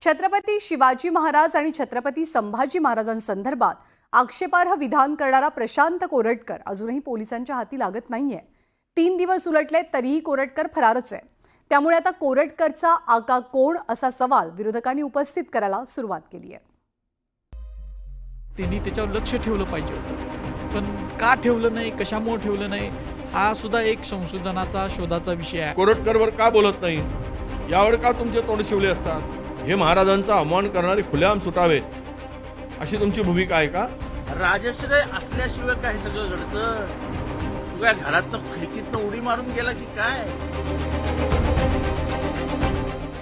छत्रपती शिवाजी महाराज आणि छत्रपती संभाजी महाराजांसंदर्भात आक्षेपार्ह विधान करणारा प्रशांत कोरटकर अजूनही पोलिसांच्या हाती लागत नाहीये। 3 दिवस उलटले तरीही कोरटकर फरारच आहे। त्यामुळे आता कोरटकरचा आका कोण असा सवाल विरोधकांनी उपस्थित करायला सुरुवात केली आहे। त्यांनी त्याच्यावर लक्ष ठेवलं पाहिजे होतं, पण का ठेवलं नाही, कशामुळे ठेवलं नाही, हा सुद्धा एक संशोधनाचा शोधाचा विषय आहे। कोरटकरवर का बोलत नाही, यावर का तुमचे तोंड शिवले असतात? हे महाराजांचा अपमान करणारे खुलेआम सुटावे अशी तुमची भूमिका आहे का? राजश्रय असल्याशिवाय काय सगळं घडतं? तू काय घरातनं खिडकीतनं उडी मारून गेला की काय?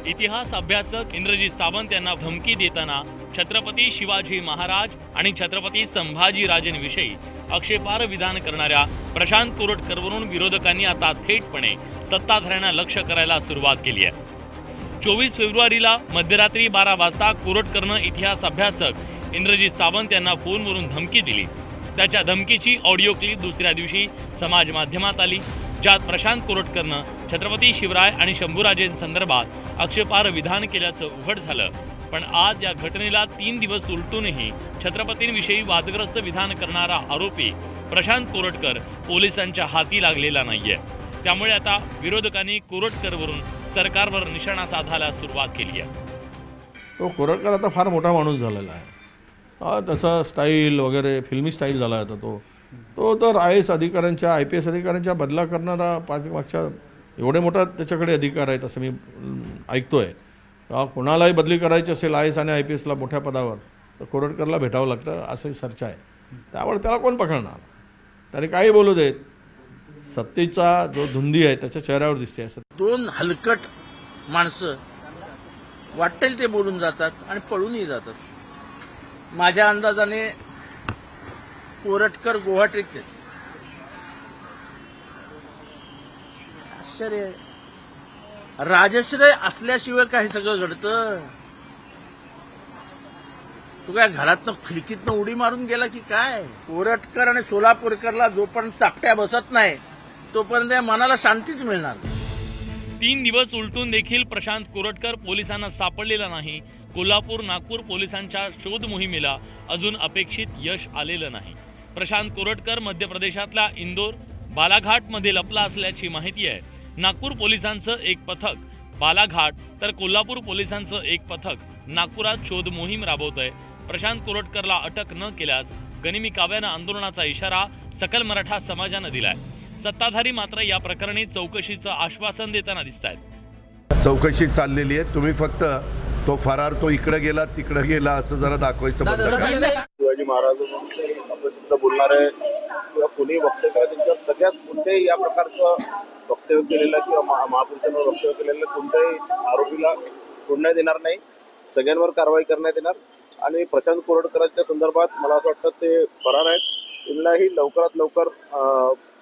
इतिहास अभ्यासक इंद्रजीत सावंत यांना धमकी देताना छत्रपती शिवाजी महाराज आणि छत्रपती संभाजी राजेंविषयी आक्षेपार्ह विधान करणाऱ्या प्रशांत कोरटकरवरून विरोधकांनी आता थेटपणे सत्ताधाऱ्यांना लक्ष करायला सुरुवात केली आहे। 24 फेब्रुवारीला मध्यरात्री 12 वाजता कोरटकरनं इतिहास अभ्यासक इंद्रजीत सावंत यांना फोनवरून धमकी दिली। त्याच्या धमकीची ऑडिओ क्लिप दुसऱ्या दिवशी समाज माध्यमात आली, ज्यात प्रशांत कोरटकरनं छत्रपती शिवराय आणि शंभूराजेंसंदर्भात आक्षेपार्ह विधान केल्याचं उघड झालं। पण आज या घटनेला 3 दिवस उलटूनही छत्रपतींविषयी वादग्रस्त विधान करणारा आरोपी प्रशांत कोरटकर पोलिसांच्या हाती लागलेला नाहीये। त्यामुळे आता विरोधकांनी कोरटकरवरून सरकारवर निशाणा साधायला सुरुवात केली आहे। तो कोरटकर आता फार मोठा माणूस झालेला आहे। त्याचा स्टाईल वगैरे फिल्मी स्टाईल झाला आहे। तो तर IAS अधिकाऱ्यांच्या IPS अधिकाऱ्यांच्या बदला करणारा मागच्या एवढे मोठा त्याच्याकडे अधिकार आहेत असं मी ऐकतोय। कोणालाही बदली करायची असेल IAS आणि IPSला मोठ्या पदावर तर कोरटकरला भेटावं लागतं असं चर्चा आहे। त्यामुळे त्याला कोण पकडणार? त्याने काही बोलू देत, सत्तेचा जो धुंदी आहे त्याच्या चेहऱ्यावर दिसते। दोन हलकट माणसं वाटेल ते बोलून जातात आणि पळूनही जातात। माझ्या अंदाजाने कोरटकर गुवाहाटीत आहेत। आश्चर्य आहे। राजश्रय असल्याशिवाय काय सगळं घडतं? तू काय घरातनं खिडकीतनं उडी मारून गेला की काय? कोरटकर आणि सोलापूरकरला जोपर्यंत चापट्या बसत नाही तोपर्यंत या मनाला शांतीच मिळणार। 3 दिवस उलटून देखील प्रशांत कोरटकर पोलिसांना सापडलेला नाही। कोल्हापूर नागपूर पोलिसांच्या शोध मोहिमेला अजून अपेक्षित यश आलेलं नाही। प्रशांत कोरटकर मध्य प्रदेशातल्या इंदोर बालाघाटमध्ये लपला असल्याची माहिती आहे। नागपूर पोलिसांचं एक पथक बालाघाट तर कोल्हापूर पोलिसांचं एक पथक नागपुरात शोध मोहीम राबवतंय। प्रशांत कोरटकरला अटक न केल्यास गनिमी काव्यानं आंदोलनाचा इशारा सकल मराठा समाजानं दिलाय। सत्ताधारी मात्र या प्रकरणी चौकशीचं आश्वासन देताना दिसतायत। चौकशी चाललेली आहे, तुम्ही फक्त तो फरार तो इकडे गेला तिकडे गेला असं जरा दाखवायचं बंद करा। शिवाजी महाराजांविषयी अपशब्द बोलणारे किंवा कोणी वक्तव्य त्यांच्या सगळ्यात कोणत्याही या प्रकारचं वक्तव्य केलेलं किंवा महापुरुषांवर वक्तव्य केलेलं कोणत्याही आरोपीला सोडण्यात येणार नाही, सगळ्यांवर कारवाई करण्यात येणार। आणि प्रशांत कोरटकरांच्या संदर्भात मला असं वाटतं ते फरार आहेत, त्यांनाही लवकरात लवकर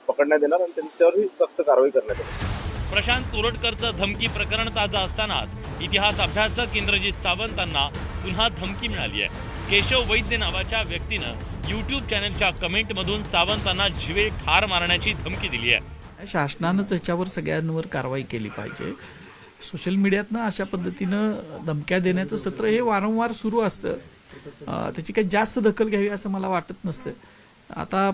पकडण्यात येणार आणि त्यांच्यावरही सक्त कारवाई करण्यात येणार। प्रशांत कोरटकरचं धमकी प्रकरण ताजं असतानाच इतिहास अभ्यासक इंद्रजीत सावंतांना पुन्हा धमकी मिळाली आहे। केशव वैद्य नावाच्या व्यक्तीनं YouTube चॅनलच्या कमेंटमधून सावंतांना जीवे ठार मारण्याची धमकी दिली आहे। शासनानंच याच्यावर सगळ्यांवर कारवाई केली पाहिजे। सोशल मीडियातनं अशा पद्धतीनं धमक्या देण्याचं सत्र हे वारंवार सुरू असतं, त्याची काही जास्त दखल घ्यावी असं मला वाटत नसतं। आता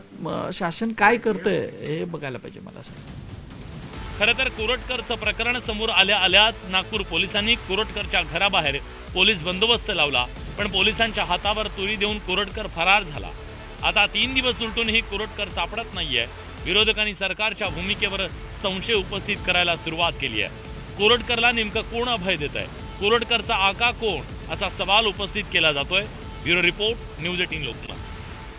शासन काय करतंय हे बघायला पाहिजे मला असं। खरं तर कोरटकरचं प्रकरण समोर आल्याच नागपूर पोलिसांनी कोरटकरच्या घराबाहेर पोलीस बंदोबस्त लावला, पण पोलिसांच्या हातावर तुरी देऊन कोरटकर फरार झाला। आता 3 दिवस उलटूनही कोरटकर सापडत नाहीये। विरोधकांनी सरकारच्या भूमिकेवर संशय उपस्थित करायला सुरुवात केली आहे। कोरटकरला नेमकं कोण अभय देत आहे? कोरटकरचा आका कोण असा सवाल उपस्थित केला जातोय। Bureau report, news 18 Lokmat.